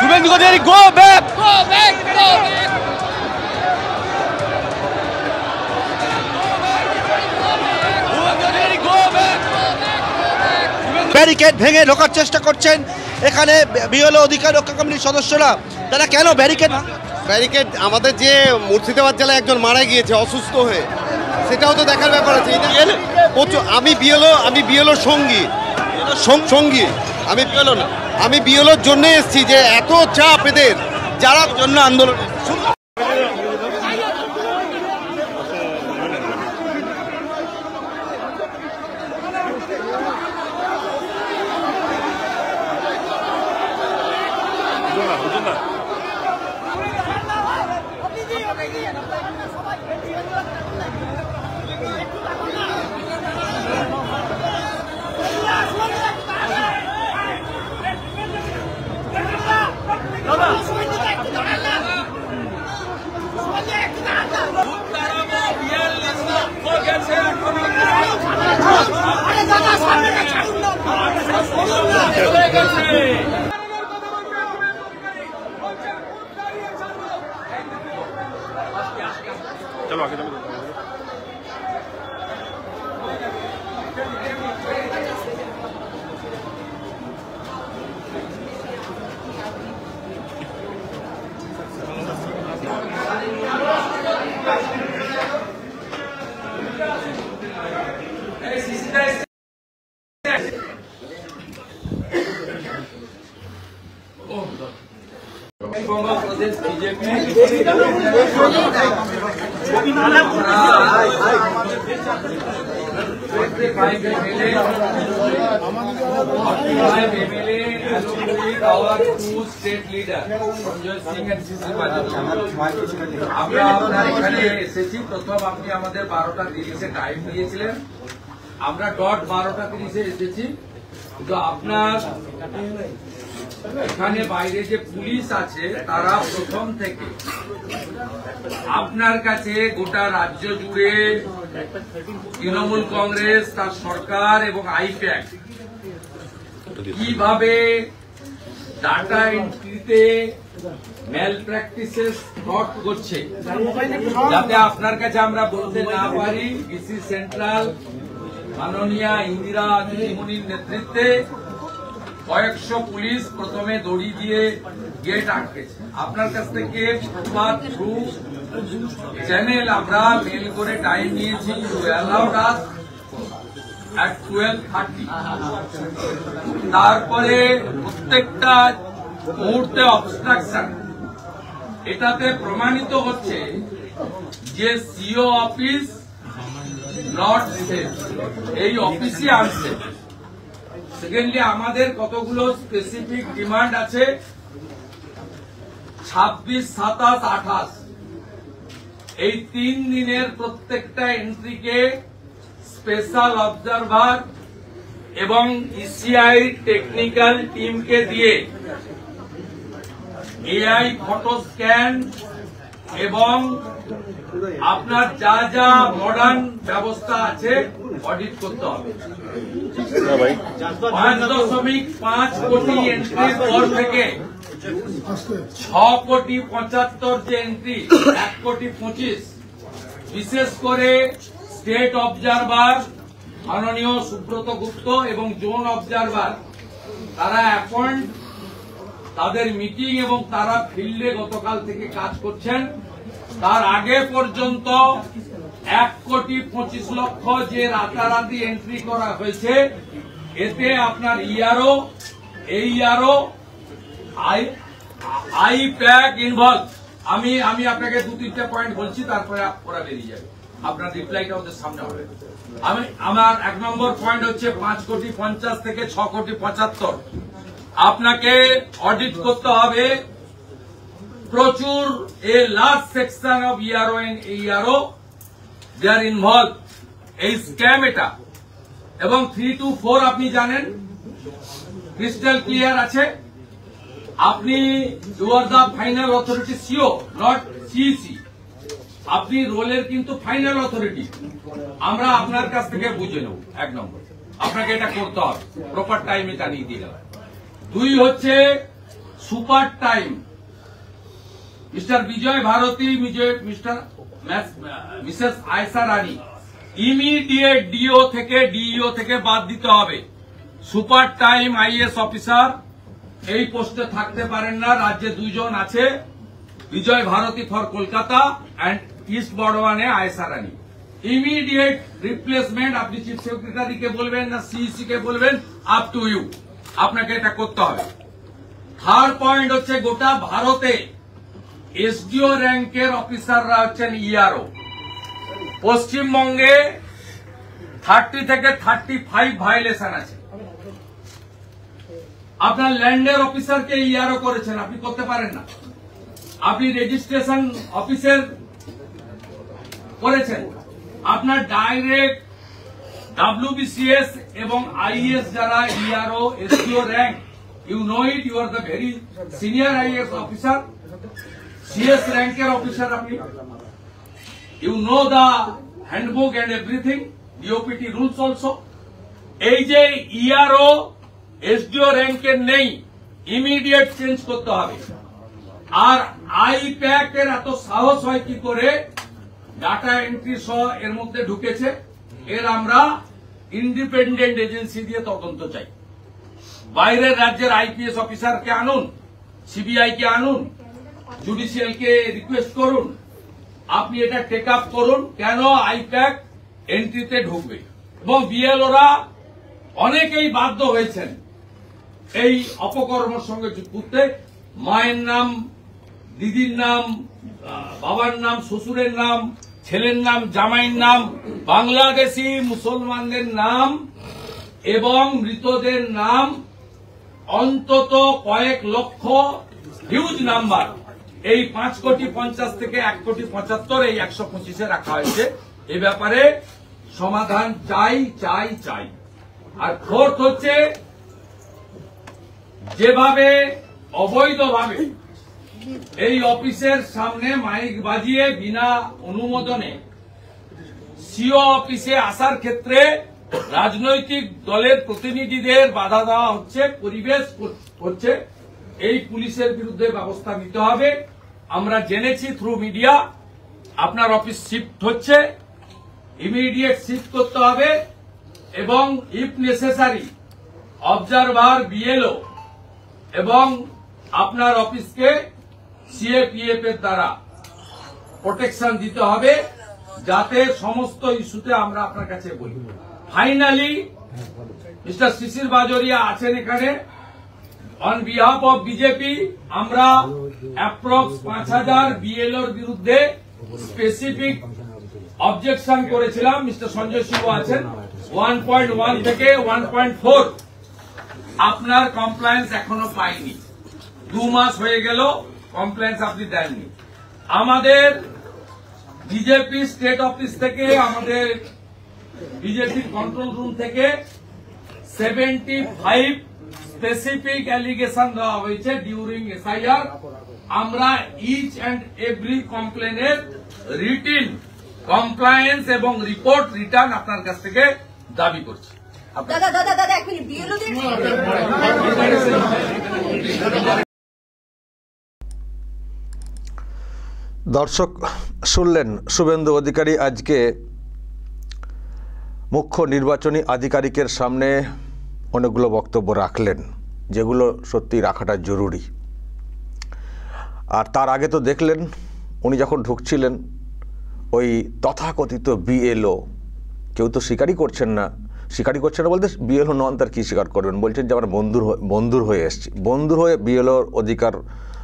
Suvendu Adhikari go back. Barricade ভেঙে ঢোকার চেষ্টা করছেন এখানে বিএলও অধিকার রক্ষা কমিটির সদস্যরা। তারা কেন ব্যারিকেড আমাদের যে মুর্শিদাবাদ জেলায় একজন মারা গিয়েছে অসুস্থ হয়ে, সেটাও তো দেখার ব্যাপার আছে। আমি বিএলও সঙ্গী, আমি বিএলওর জন্য এসেছি যে এত চাপ এদের, যারা জন্য আন্দোলন। चलो आगे चलो। प्रदेश BJP our two state leader Sanjay Singh and CC আমরা আপনার এখানে এসেছি। প্রথম আপনি আমাদের 12টা 30-এ টাইম দিয়েছিলেন, আমরা ডট 12টা 30-এ এসেছি। কিন্তু আপনার এখানে বাইরে যে পুলিশ আছে তারা প্রথম থেকে আপনার কাছে গোটা রাজ্য জুড়ে তৃণমূল কংগ্রেস, তার সরকার এবং আইপ্যাক কিভাবে ডাটা এন্ট্রিতে ম্যাল প্র্যাকটিসেস ফ্রড করছে, যাতে আপনার কাছে আমরা বলতে না পারি ডিসি সেন্ট্রাল মাননীয়া ইন্দিরা দিদিমণির নেতৃত্বে কয়েকশো পুলিশ প্রথমে দড়ি দিয়ে গেট আটকেছে। আপনার কাছ থেকে থ্রু চ্যানেল আমরা মেল করে টাইম নিয়েছি, at 12:30। তারপরে প্রত্যেকটা মুহূর্তে অবস্ট্রাকশন, এটাতে প্রমাণিত হচ্ছে যে সিও অফিস নট সেফ, এই অফিসই আনসেফ। সেকেন্ডলি আমাদের কতগুলো স্পেসিফিক ডিমান্ড আছে। 26, 27, 28 এই 3 দিনের প্রত্যেকটা এন্ট্রিকে স্পেশাল অবজারভার এবং ইসিআই টেকনিক্যাল টিমকে দিয়ে এআই ফটো স্ক্যান এবং আপনার যা যা মডার্ন ব্যবস্থা আছে অডিট করতে হবে। 5.5 কোটি এন্ট্রির পর থেকে 6.75 যে এন্ট্রি 1.25 বিশেষ করে স্টেট অবজারভার মাননীয় সুব্রত গুপ্ত এবং জোন অবজারভার তারা অ্যাপয়েন্ট, তাদের মিটিং এবং তারা ফিল্ডে গতকাল থেকে কাজ করছেন। তার আগে পর্যন্ত 1,25,00,000 যে রাতারাতি এন্ট্রি করা হয়েছে, এতে আপনার ইআরও, এইআরও, আইপ্যাক ইনভলভ। আমি আপনাকে 2-3টা পয়েন্ট বলছি, তারপরে ওরা বেরিয়ে যাবে, আপনার রিপ্লাইটা ওদের সামনে হবে। আমার 1 নম্বর পয়েন্ট হচ্ছে 5,50,00,000 থেকে 6,75,00,000 আপনাকে অডিট করতে হবে। প্রচুর a large section of ERO and AERO they are involve এই স্ক্যাম এটা। এবং 3 to 4 আপনি জানেন ক্রিস্টাল ক্লিয়ার আছে। আপনি you are the final authority CEO, not CEC. আপনি রোলের কিন্তু ফাইনাল অথরিটি। আমরা আপনার কাছ থেকে বুঝে নেব। 1 নম্বর, আপনাকে এটা করতে হবে, প্রপার টাইমে জানিয়ে দিলাম। 2 হচ্ছে সুপার টাইম। মিস্টার বিজয় ভারতী, মিসেস আয়সা রানী ইমিডিয়েট ডিও থেকে বাদ দিতে হবে। সুপার টাইম আইএস অফিসার এই পোস্টে থাকতে পারেন না। রাজ্যে 2 জন আছে, Vijay Bharati for Kolkata and east বর্ধমানে আয়সা রানী। ইমিডিয়েট রিপ্লেসমেন্ট আপনি চিফ সেক্রেটারিকে বলবেন না সিইসি কে বলবেন, আপ টু ইউ, আপনাকে এটা করতে হবে। 3rd পয়েন্ট হচ্ছে গোটা ভারতে এসডিও র্যাঙ্কের অফিসাররা হচ্ছেন ইআরও। পশ্চিমবঙ্গে 30 থেকে 35 ভায়োলেশন আছে। আপনার ল্যান্ডের অফিসারকে ইআরও করেছেন, আপনি করতে পারেন না। আপনি রেজিস্ট্রেশন অফিসের করেছেন, আপনার ডাইরেক্ট ডাব্লিউবিসিএস এবং আইএস যারা ERO SDO rank, you know it, you are the very senior IAS officer, CS র্যাঙ্কের অফিসার আপনি। You know the handbook and everything, DoPT rules also. এই যে ইআরও এসডিও র্যাঙ্কের নেই, ইমিডিয়েট চেঞ্জ করতে হবে। আর আইপ্যাক এর এত সাহস হয় কি করে ডাটা এন্ট্রি সহ এর মধ্যে ঢুকেছে? এর আমরা ইন্ডিপেন্ডেন্ট এজেন্সি দিয়ে তদন্ত চাই। বাইরের রাজ্যের আইপিএস অফিসারকে আনুন, সিবিআই কে আনুন, জুডিশিয়াল কে রিকোয়েস্ট করুন, আপনি এটা টেক আপ করুন কেন আইপ্যাক এন্ট্রিতে ঢুকবে। এবং বিএলওরা অনেকেই বাধ্য হয়েছেন এই অপকর্মের সঙ্গে যুক্ত। মায়ের নাম, দিদির নাম, বাবার নাম, শ্বশুরের নাম, ছেলের নাম, জামাইয়ের নাম, বাংলাদেশি মুসলমানদের নাম এবং মৃতদের নাম অন্তত কয়েক লক্ষ, হিউজ নাম্বার। এই 5,50,00,000 থেকে 1,75,00,000 এই 125-এ রাখা হয়েছে। এ ব্যাপারে সমাধান চাই চাই চাই। আর 4th হচ্ছে যেভাবে অবৈধভাবে এই অফিসের সামনে মাইক বাজিয়ে বিনা অনুমোদনে সিও অফিসে আসার ক্ষেত্রে রাজনৈতিক দলের প্রতিনিধিদের বাধা দেওয়া হচ্ছে, পরিবেশ হচ্ছে, এই পুলিশের বিরুদ্ধে ব্যবস্থা নিতে হবে। আমরা জেনেছি থ্রু মিডিয়া আপনার অফিস শিফট হচ্ছে, ইমিডিয়েট শিফট করতে হবে এবং ইফ নেসেসারি অবজারভার, বিএলও এবং আপনার অফিসকে সিএপিএফ এর দ্বারা প্রোটেকশন দিতে হবে যাতে সমস্ত ইস্যুতে আমরা আপনার কাছে বলি। ফাইনালি মিস্টার শিশির বাজোরিয়া আছেন এখানে। অন বিহাফ অফ বিজেপি আমরা অ্যাপ্রক্স 5,000 বিএলওর বিরুদ্ধে স্পেসিফিক অবজেকশন করেছিলাম। মিস্টার সঞ্জয় সিংহ আছেন। 1.1 থেকে 1.4 আপনার কমপ্লায়েন্স এখনো পাইনি। 2 মাস হয়ে গেল কমপ্লেন্স আপনি দেননি। আমাদের বিজেপি স্টেট অফিস থেকে, আমাদের বিজেপি কন্ট্রোল রুম থেকে 75 স্পেসিফিক অ্যালিগেশন দেওয়া হয়েছে ডিউরিং এসআইআর। আমরা ইচ অ্যান্ড এভরি কমপ্লেনের রিটিন কমপ্লায়েন্স এবং রিপোর্ট রিটার্ন আপনার কাছ থেকে দাবি করছি। দাদা এক মিনিট, বিএলওদের দর্শক শুনলেন শুভেন্দু অধিকারী আজকে মুখ্য নির্বাচনী আধিকারিকের সামনে অনেকগুলো বক্তব্য রাখলেন, যেগুলো সত্যি রাখাটা জরুরি। আর তার আগে তো দেখলেন উনি যখন ঢুকছিলেন ওই তথাকথিত বিএলও, কেউ তো স্বীকারই করছেন না বলতে বিএলও নন, তার কী স্বীকার করবেন? বলছেন যে আমরা বন্ধুর হয়ে এসছি, বন্ধুর হয়ে বিএলওর অধিকার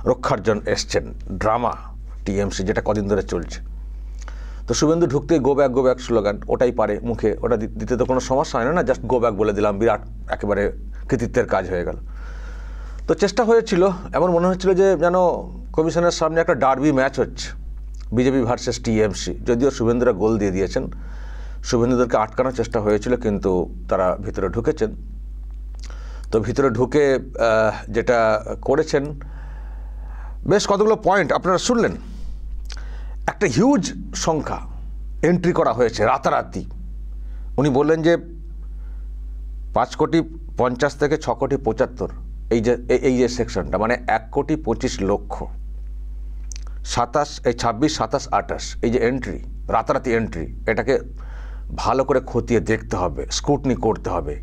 রক্ষার জন্য এসছেন। ড্রামা টিএমসি যেটা কদিন ধরে চলছে। তো শুভেন্দু ঢুকতে গো ব্যাক স্লোগান, ওটাই পারে মুখে, ওটা দিতে তো কোনো সমস্যা হয় না, জাস্ট গো ব্যাক বলে দিলাম, বিরাট একেবারে কৃতিত্বের কাজ হয়ে গেল। তো চেষ্টা হয়েছিল, এমন মনে হচ্ছিল যে যেন কমিশনের সামনে একটা ডার্বি ম্যাচ হচ্ছে, বিজেপি ভার্সেস টিএমসি। যদিও শুভেন্দুরা গোল দিয়ে দিয়েছেন, শুভেন্দুদেরকে আটকানোর চেষ্টা হয়েছিল, কিন্তু তারা ভিতরে ঢুকেছেন। তো ভিতরে ঢুকে যেটা করেছেন, বেশ কতগুলো পয়েন্ট আপনারা শুনলেন। একটা হিউজ সংখ্যা এন্ট্রি করা হয়েছে রাতারাতি। উনি বললেন যে 5,50,00,000 থেকে 6,75,00,000 এই যে সেকশনটা, মানে 1,25,00,000 26, 27, 28 এই যে এন্ট্রি, রাতারাতি এন্ট্রি, এটাকে ভালো করে খতিয়ে দেখতে হবে, স্ক্রুটনি করতে হবে।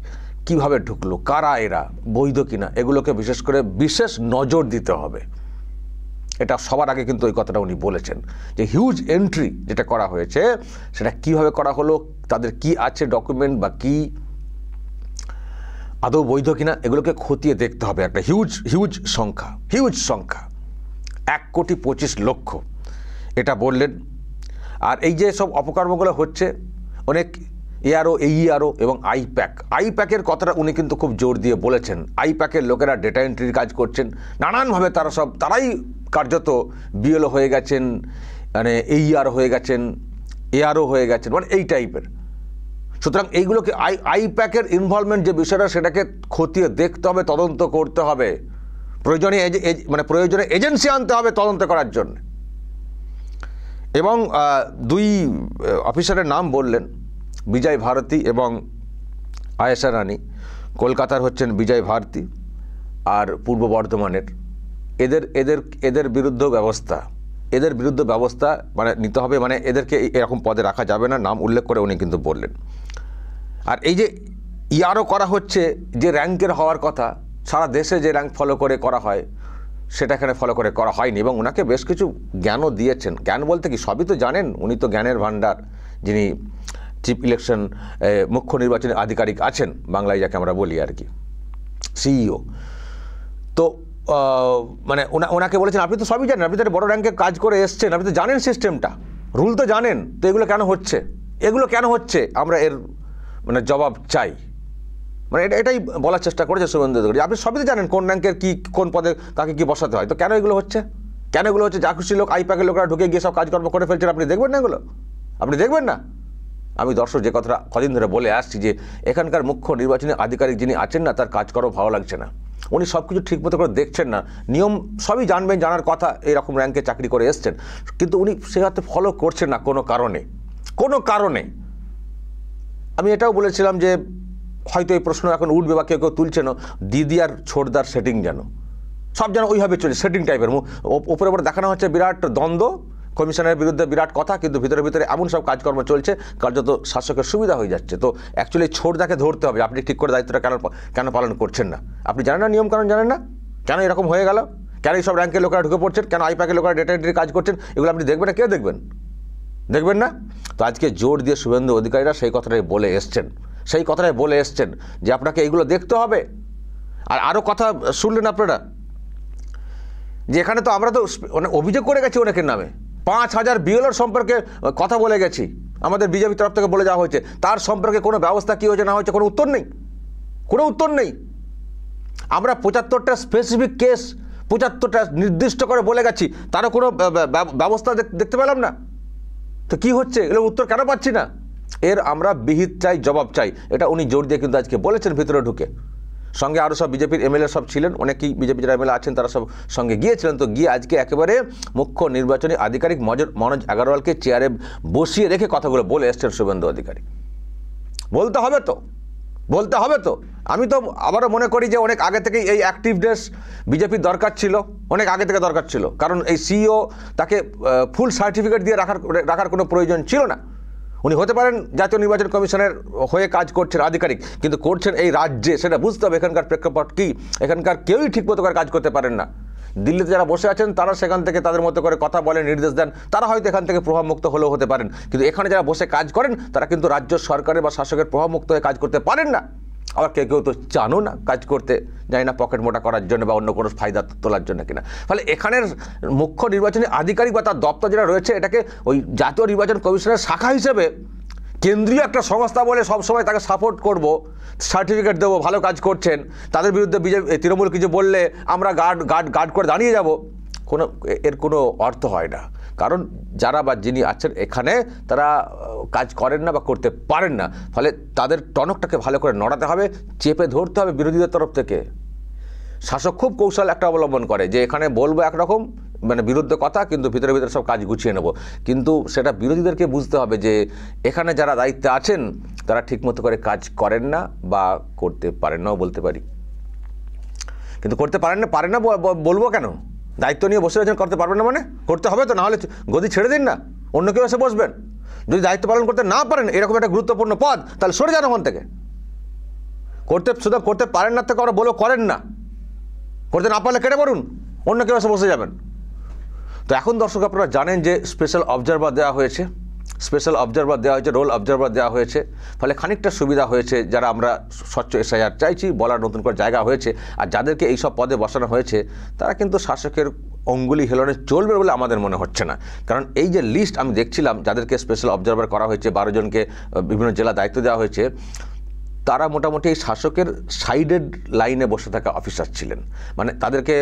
কিভাবে ঢুকলো, কারা এরা, বৈধ কিনা, এগুলোকে বিশেষ করে বিশেষ নজর দিতে হবে। এটা সবার আগে কিন্তু ওই কথাটা উনি বলেছেন যে হিউজ এন্ট্রি যেটা করা হয়েছে সেটা কিভাবে করা হলো, তাদের কি আছে ডকুমেন্ট বা কি আদৌ বৈধ কিনা, এগুলোকে খতিয়ে দেখতে হবে। একটা হিউজ সংখ্যা 1,25,00,000 এটা বললেন। আর এই যে সব অপকর্মগুলো হচ্ছে, অনেক এআরও, এইআরও এবং আইপ্যাকের কথাটা উনি কিন্তু খুব জোর দিয়ে বলেছেন। আইপ্যাকের লোকেরা ডেটা এন্ট্রির কাজ করছেন নানানভাবে, তারাই কার্যত বিএলও হয়ে গেছেন, মানে এইআরও হয়ে গেছেন, এআরও হয়ে গেছেন, মানে এই টাইপের। সুতরাং এইগুলোকে আইপ্যাকের ইনভলভমেন্ট যে বিষয়টা, সেটাকে খতিয়ে দেখতে হবে, তদন্ত করতে হবে, প্রয়োজনে এজেন্সি আনতে হবে তদন্ত করার জন্য। এবং 2 অফিসারের নাম বললেন, বিজয় ভারতী এবং আয়েশা রানী। কলকাতার হচ্ছেন বিজয় ভারতী আর পূর্ব বর্ধমানের। এদের বিরুদ্ধে ব্যবস্থা মানে নিতে হবে, মানে এদেরকে এরকম পদে রাখা যাবে না, নাম উল্লেখ করে উনি কিন্তু বললেন। আর এই যে ইয়ারও করা হচ্ছে, যে র্যাঙ্কের হওয়ার কথা, সারা দেশে যে র্যাঙ্ক ফলো করে করা হয় সেটা এখানে ফলো করে করা হয়নি। এবং ওনাকে বেশ কিছু জ্ঞানও দিয়েছেন। জ্ঞান বলতে কি, সবই তো জানেন, উনি তো জ্ঞানের ভাণ্ডার, যিনি চিফ ইলেকশন মুখ্য নির্বাচনী আধিকারিক আছেন বাংলায়, যাকে আমরা বলি আর কি, সিইও। তো মানে ওনাকে বলেছেন আপনি তো সবই জানেন, আপনি তো বড় র্যাঙ্কে কাজ করে এসছেন, আপনি তো জানেন সিস্টেমটা, রুল তো জানেন, তো এগুলো কেন হচ্ছে আমরা এর মানে জবাব চাই। মানে এটাই বলার চেষ্টা করেছে শুভেন্দু অধিকারী। আপনি সবই তো জানেন কোন র্যাঙ্কের কি, কোন পদে কাকে কি বসাতে হয়, তো কেন এগুলো হচ্ছে? যা খুশি লোক, আইপ্যাকের লোকরা ঢুকে গিয়ে সব কাজকর্ম করে ফেলছেন, আপনি দেখবেন না এগুলো? আপনি দেখবেন না? আমি দর্শক যে কথাটা কদিন ধরে বলে আসছি যে এখানকার মুখ্য নির্বাচনী আধিকারিক যিনি আছেন না, তার কাজকর্ম ভালো লাগছে না। উনি সব কিছু ঠিকমতো করে দেখছেন না, নিয়ম সবই জানবেন, জানার কথা, এইরকম র্যাঙ্কে চাকরি করে এসছেন, কিন্তু উনি সেভাবে ফলো করছেন না কোনো কারণে। আমি এটাও বলেছিলাম যে হয়তো এই প্রশ্ন এখন উঠবে বা কেউ তুলছেন, দিদি আর ছোটদার সেটিং সব যেন ওইভাবে চলছে, সেটিং টাইপের। ওপরে দেখানো হচ্ছে বিরাট দ্বন্দ্ব, কমিশনের বিরুদ্ধে বিরাট কথা, কিন্তু ভিতরে এমন সব কাজকর্ম চলছে, কার্যত শাসকের সুবিধা হয়ে যাচ্ছে। তো অ্যাকচুয়ালি ছোটদাকে ধরতে হবে, আপনি ঠিক করে দায়িত্বটা কেন পালন করছেন না? আপনি জানেন না নিয়ম কারণ, জানেন না কেন এরকম হয়ে গেল, কেন এই সব র্যাঙ্কের লোকেরা ঢুকে পড়ছেন, কেন আইপ্যাকের লোকেরা ডেটা এন্ট্রির কাজ করছেন, এগুলো আপনি দেখবেন না? কে দেখবেন না? তো আজকে জোর দিয়ে শুভেন্দু অধিকারীরা সেই কথাটাই বলে এসছেন যে আপনাকে এইগুলো দেখতে হবে। আর আরও কথা শুনলেন আপনারা যে এখানে তো আমরা তো অভিযোগ করে গেছি অনেকের নামে, 5,000 বিএলওর সম্পর্কে কথা বলে গেছি, আমাদের বিজেপি তরফ থেকে বলে যাওয়া হয়েছে, তার সম্পর্কে কোনো ব্যবস্থা কী হয়েছে না হয়েছে কোনো উত্তর নেই। আমরা 75টা স্পেসিফিক কেস, 75টা নির্দিষ্ট করে বলে গেছি, তারও কোনো ব্যবস্থা দেখতে পেলাম না। তো কী হচ্ছে, এগুলোর উত্তর কেন পাচ্ছি না? এর আমরা বিহিত চাই, জবাব চাই। এটা উনি জোর দিয়ে কিন্তু আজকে বলেছেন ভিতরে ঢুকে। সঙ্গে আরও সব বিজেপির এমএলএ সব ছিলেন, অনেকেই বিজেপি যারা এমএলএ আছেন তারা সব সঙ্গে গিয়েছিলেন। তো গিয়ে আজকে একেবারে মুখ্য নির্বাচনী আধিকারিক মনোজ আগরওয়ালকে চেয়ারে বসিয়ে রেখে কথাগুলো বলে এসছেন শুভেন্দু অধিকারী। বলতে হবে তো। আমি তো আবারও মনে করি যে অনেক আগে থেকেই এই অ্যাক্টিভনেস বিজেপির দরকার ছিল, অনেক আগে থেকে দরকার ছিল। কারণ এই সিইও তাকে ফুল সার্টিফিকেট দিয়ে রাখার কোনো প্রয়োজন ছিল না। উনি হতে পারেন জাতীয় নির্বাচন কমিশনের হয়ে কাজ করছেন আধিকারিক, কিন্তু করছেন এই রাজ্যে, সেটা বুঝতে হবে এখানকার প্রেক্ষাপট কী। এখানকার কেউই ঠিকমতো করে কাজ করতে পারেন না। দিল্লিতে যারা বসে আছেন তারা সেখান থেকে তাদের মতো করে কথা বলেন, নির্দেশ দেন, তারা হয়তো এখান থেকে প্রভাবমুক্ত হলেও হতে পারেন, কিন্তু এখানে যারা বসে কাজ করেন তারা কিন্তু রাজ্য সরকারের বা শাসকের প্রভাবমুক্ত হয়ে কাজ করতে পারেন না। আবার কেউ তো চানও না কাজ করতে, জানি না পকেট মোটা করার জন্য বা অন্য কোনো ফায়দা তোলার জন্য কিনা। ফলে এখানের মুখ্য নির্বাচনী আধিকারিক বা তার দপ্তর যেটা রয়েছে, এটাকে ওই জাতীয় নির্বাচন কমিশনের শাখা হিসেবে কেন্দ্রীয় একটা সংস্থা বলে সবসময় তাকে সাপোর্ট করব, সার্টিফিকেট দেবো, ভালো কাজ করছেন, তাদের বিরুদ্ধে তৃণমূল কিছু বললে আমরা গার্ড করে দাঁড়িয়ে যাব, এর কোনো অর্থ হয় না। কারণ যারা বা যিনি আছেন এখানে তারা কাজ করেন না বা করতে পারেন না, ফলে তাদের টনকটাকে ভালো করে নড়াতে হবে, চেপে ধরতে হবে বিরোধীদের তরফ থেকে। শাসক খুব কৌশল একটা অবলম্বন করে যে এখানে বলবো একরকম মানে বিরুদ্ধে কথা, কিন্তু ভিতরে ভিতরে সব কাজ গুছিয়ে নেব, কিন্তু সেটা বিরোধীদেরকে বুঝতে হবে যে এখানে যারা দায়িত্বে আছেন তারা ঠিকমতো করে কাজ করেন না বা করতে পারেন নাও বলতে পারি। কিন্তু করতে পারেন না বলবো কেন? দায়িত্ব নিয়ে বসে রয়েছেন, করতে পারবেন না মানে করতে হবে তো, নাহলে গদি ছেড়ে দিন না, অন্য কেউ এসে বসবেন। যদি দায়িত্ব পালন করতে না পারেন এরকম একটা গুরুত্বপূর্ণ পদ, তাহলে সরে যান ওখান থেকে। শুধু করতে পারেন না থেকে বলো করেন না, করতে না পারলে কেটে পড়ুন, অন্য কেউ এসে বসে যাবেন। তো এখন দর্শক আপনারা জানেন যে স্পেশাল অবজারভার দেওয়া হয়েছে, রোল অবজারভার দেওয়া হয়েছে, ফলে খানিকটা সুবিধা হয়েছে। যারা আমরা স্বচ্ছ এসআইআর চাইছি বলার নতুন করে জায়গা হয়েছে, আর যাদেরকে এইসব পদে বসানো হয়েছে তারা কিন্তু শাসকের অঙ্গুলি হেলনে চলবে বলে আমাদের মনে হচ্ছে না। কারণ এই যে লিস্ট আমি দেখছিলাম যাদেরকে স্পেশাল অবজারভার করা হয়েছে, 12 জনকে বিভিন্ন জেলা দায়িত্ব দেওয়া হয়েছে, তারা মোটামুটি এই শাসকের সাইডেড লাইনে বসে থাকা অফিসার ছিলেন। মানে তাদেরকে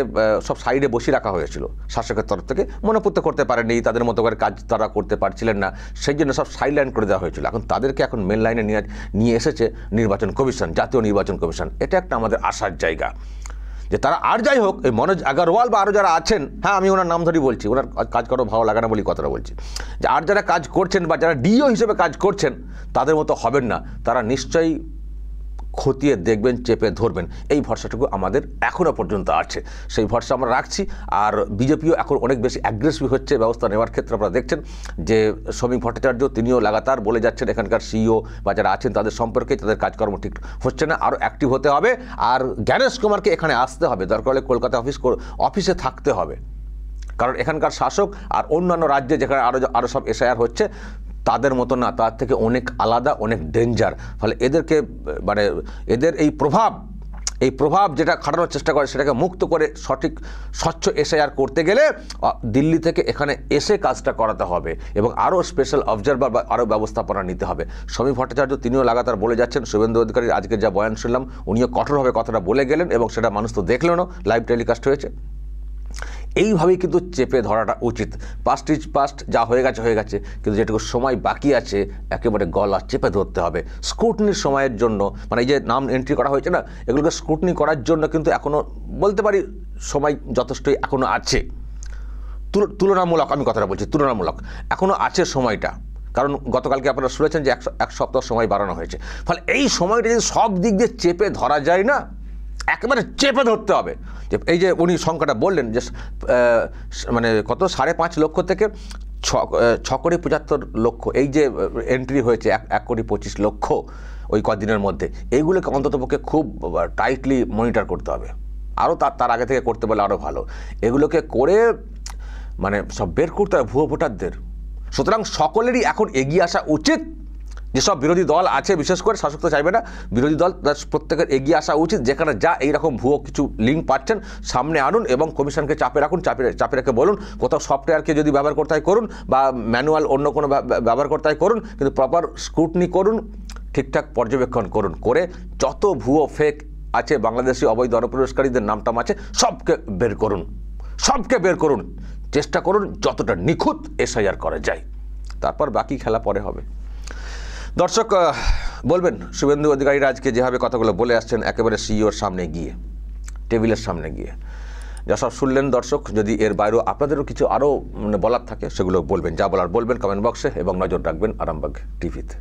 সব সাইডে বসিয়ে রাখা হয়েছিল শাসকের তরফ থেকে, মনোপুত করতে পারেননি, তাদের মতো করে কাজ তারা করতে পারছিলেন না, সেই জন্য সব সাইড লাইন করে দেওয়া হয়েছিল। এখন তাদেরকে এখন মেন লাইনে নিয়ে এসেছে নির্বাচন কমিশন, জাতীয় নির্বাচন কমিশন। এটা একটা আমাদের আশার জায়গা যে তারা আর যাই হোক, এই মনোজ আগরওয়াল বা আরও যারা আছেন, হ্যাঁ আমি ওনার নাম ধরেই বলছি, ওনার কাজ করো ভালো লাগে না বলি কথাটা বলছি, যে আর যারা কাজ করছেন বা যারা ডিও হিসেবে কাজ করছেন তাদের মতো হবেন না, তারা নিশ্চয়ই খতিয়ে দেখবেন, চেপে ধরবেন। এই ভরসাটুকু আমাদের এখনও পর্যন্ত আছে, সেই ভরসা আমরা রাখছি। আর বিজেপিও এখন অনেক বেশি অ্যাগ্রেসিভ হচ্ছে ব্যবস্থা নেওয়ার ক্ষেত্রে। আপনারা দেখছেন যে শ্রমিক ভট্টাচার্য তিনিও লাগাতার বলে যাচ্ছেন এখানকার সিইও বা যারা আছেন তাদের সম্পর্কে, তাদের কাজকর্ম ঠিক হচ্ছে না, আরও অ্যাক্টিভ হতে হবে। আর জ্ঞানেশ কুমারকে এখানে আসতে হবে, দরকার হলে কলকাতা অফিসে থাকতে হবে, কারণ এখানকার শাসক আর অন্যান্য রাজ্যে যেখানে আরও সব এসআইআর হচ্ছে তাদের মতো না, তার থেকে অনেক আলাদা, অনেক ডেঞ্জার। ফলে এদেরকে মানে এদের এই প্রভাব যেটা খাটানোর চেষ্টা করে সেটাকে মুক্ত করে সঠিক স্বচ্ছ এসআইআর করতে গেলে দিল্লি থেকে এখানে এসে কাজটা করাতে হবে এবং আরও স্পেশাল অবজারভার বা আরও ব্যবস্থাপনা নিতে হবে। শ্রমিক ভট্টাচার্য তিনিও লাগাতার বলে যাচ্ছেন, শুভেন্দু অধিকারীর আজকে যা বয়ান শুনলাম উনিও কঠোরভাবে কথাটা বলে গেলেন এবং সেটা মানুষ তো দেখলেনও, লাইভ টেলিকাস্ট হয়েছে। এইভাবেই কিন্তু চেপে ধরাটা উচিত। পাস্ট ইজ পাস্ট, যা হয়ে গেছে, কিন্তু যেটুকু সময় বাকি আছে একেবারে গলা চেপে ধরতে হবে স্ক্রুটনির সময়ের জন্য। মানে এই যে নাম এন্ট্রি করা হয়েছে না, এগুলোকে স্ক্রুটনি করার জন্য কিন্তু এখনও বলতে পারি সময় যথেষ্টই এখনও আছে। তুলনামূলক আমি কথাটা বলছি, তুলনামূলক এখনও আছে সময়টা। কারণ গতকালকে আপনারা শুনেছেন যে এক সপ্তাহ সময় বাড়ানো হয়েছে। ফলে এই সময়টা যদি সব দিক দিয়ে চেপে ধরা যায় না, একেবারে চেপে ধরতে হবে। যে এই যে উনি সংখ্যাটা বললেন যে মানে কত 5.5 লক্ষ থেকে 6,75,00,000 এই যে এন্ট্রি হয়েছে 1,25,00,000 ওই কদিনের মধ্যে, এইগুলোকে অন্ততপক্ষে খুব টাইটলি মনিটর করতে হবে। আরও তার আগে থেকে করতে বলে আরও ভালো। এগুলোকে করে মানে সব বের করতে হবে ভুয়ো ভোটারদের। সুতরাং সকলেরই এখন এগিয়ে আসা উচিত। যেসব বিরোধী দল আছে, বিশেষ করে শাসক তো চাইবে না, বিরোধী দল প্রত্যেকের এগিয়ে আসা উচিত। যেখানে যা এইরকম ভুয়ো কিছু লিঙ্ক পাচ্ছেন সামনে আনুন এবং কমিশনকে চাপে রাখুন, চাপে রেখে বলুন কোথাও সফটওয়্যারকে যদি ব্যবহার করতে হয় করুন বা ম্যানুয়াল অন্য কোনো ব্যবহার করতে হয় করুন, কিন্তু প্রপার স্ক্রুটনি করুন, ঠিকঠাক পর্যবেক্ষণ করুন, করে যত ভুয়ো ফেক আছে বাংলাদেশি অবৈধ অনুপ্রবেশকারীদের নামটাম আছে সবকে বের করুন, চেষ্টা করুন যতটা নিখুঁত এসআইআর করা যায়, তারপর বাকি খেলা পরে হবে। দর্শক বলবেন শুভেন্দু অধিকারীরা আজকে যেভাবে কথাগুলো বলে আসছেন একেবারে সিইওর সামনে গিয়ে, টেবিলের সামনে গিয়ে, যা সব শুনলেন দর্শক, যদি এর বাইরেও আপনাদেরও কিছু আরও বলার থাকে সেগুলো বলবেন, যা বলার বলবেন কমেন্ট বক্সে এবং নজর রাখবেন আরামবাগ টিভিতে।